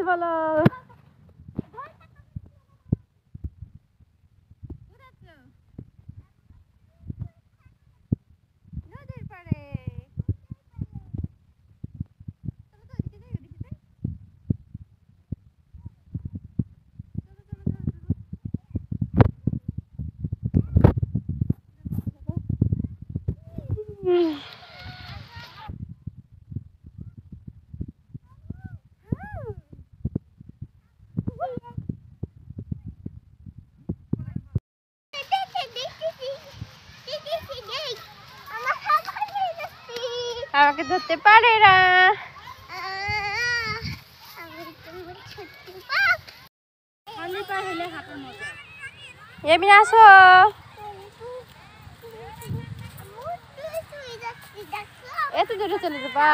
বলো আমাকে ধরতে পারে না। এমনি আসো, এত দূরে চলে যাবা।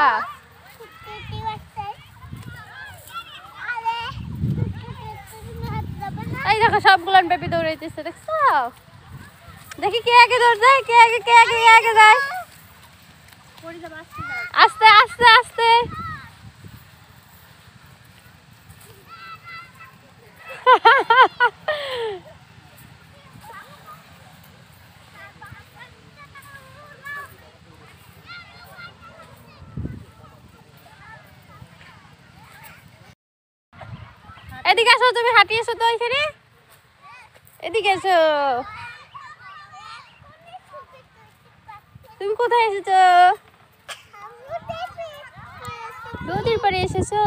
এই দেখো সবগুলো বেবি দৌড়াইতেছে, দেখছো? দেখি কে আগে দৌড় যায়, কে আগে যায়। আস্তে আস্তে আস্তে। এদিকে আসো, তুমি হাঁটিয়েছো তো এখানে, এদিকে এসো। তুমি কোথায় এসেছো? নদীর পাড়ে এসেছো?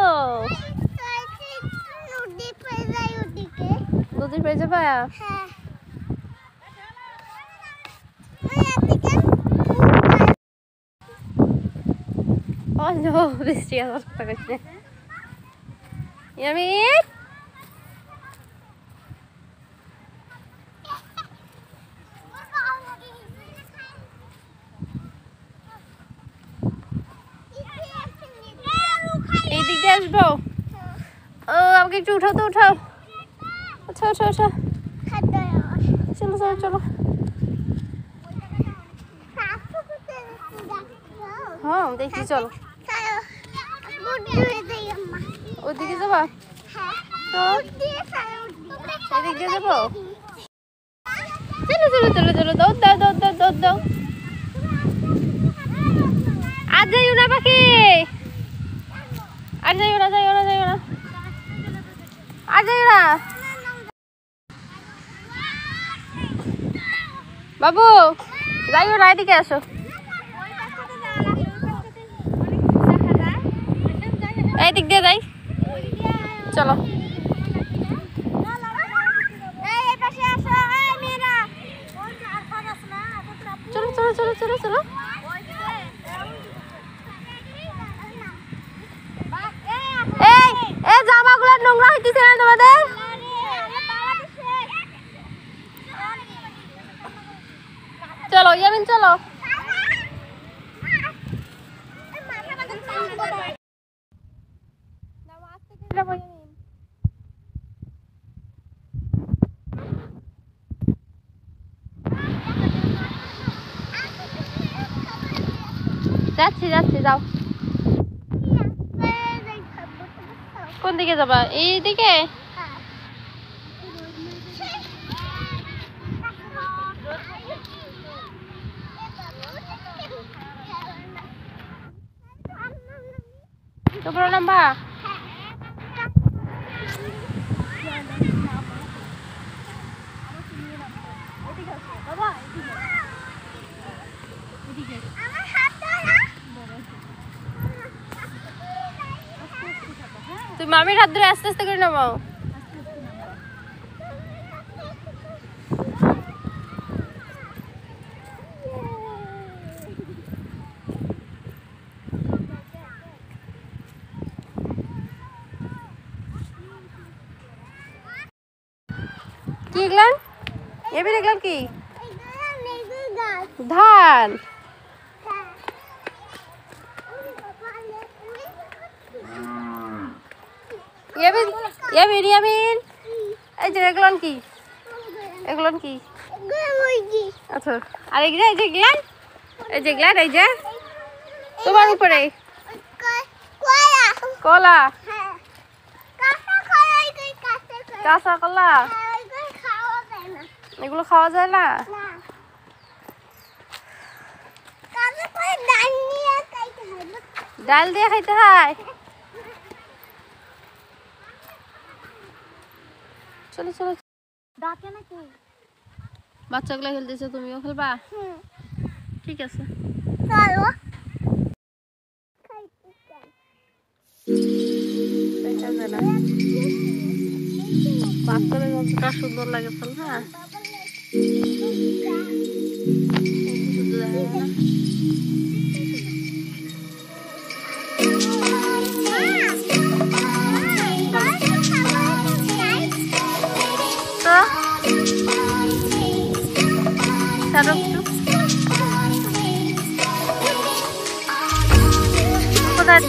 নদীর পাড়ে যাবা? Oh no, bist du ja was verrückt. Yamin? এইদিক দিয়ে আসবো। ও আমাকে একটু উঠাও তো, উঠাও। আচ্ছা আচ্ছা আচ্ছা, চলো চলো চলো। হ্যাঁ দেখি, চলো। ওদিকে যাবা? এদিক দিয়ে যাবো? চলো চলো চলো চলো, দৌড় দাও দৌড় দাও দৌড় দাও। আর যাইও না পাখি, আর যাইও না যাইও না যাইও না, আর যাইও না। বাবু যাইও না, এদিকে আসো। এদিক দিয়ে যাই, চলো। চলো চলো চলো চলো চলো। এই জামাগুলো নোংরা হইতেছে না তোমাদের? চলো ইয়ামিন চলো। যাচ্ছি যাচ্ছি, যাও। কোন দিকে যাবা? এই দিকে? তোমরা নাম্বা? তুমি মামির হাত ধরে আস্তে আস্তে করে নামাও। কি এগুলান? এবার এগুলান কি? ধান। ইয়ামিন ইয়ামিন, এই যে এগুলান কি? এগুলান কি? আচ্ছা, আর এই যে এগুলান, এই যে এগুলান, এই যে তোমার উপরে কলা। কাঁচা কলা এগুলো খাওয়া যায় না। ডাল দিয়ে খাইতে হয়। চলো চলো ডাকে নাকি বাচ্চাগুলো খেলতেছে, তুমিও খেলবা? ঠিক আছে চলো। বাচ্চাদের কতটা সুন্দর লাগে ফল। হ্যাঁ তো ছাড়ো একটু। কোথায়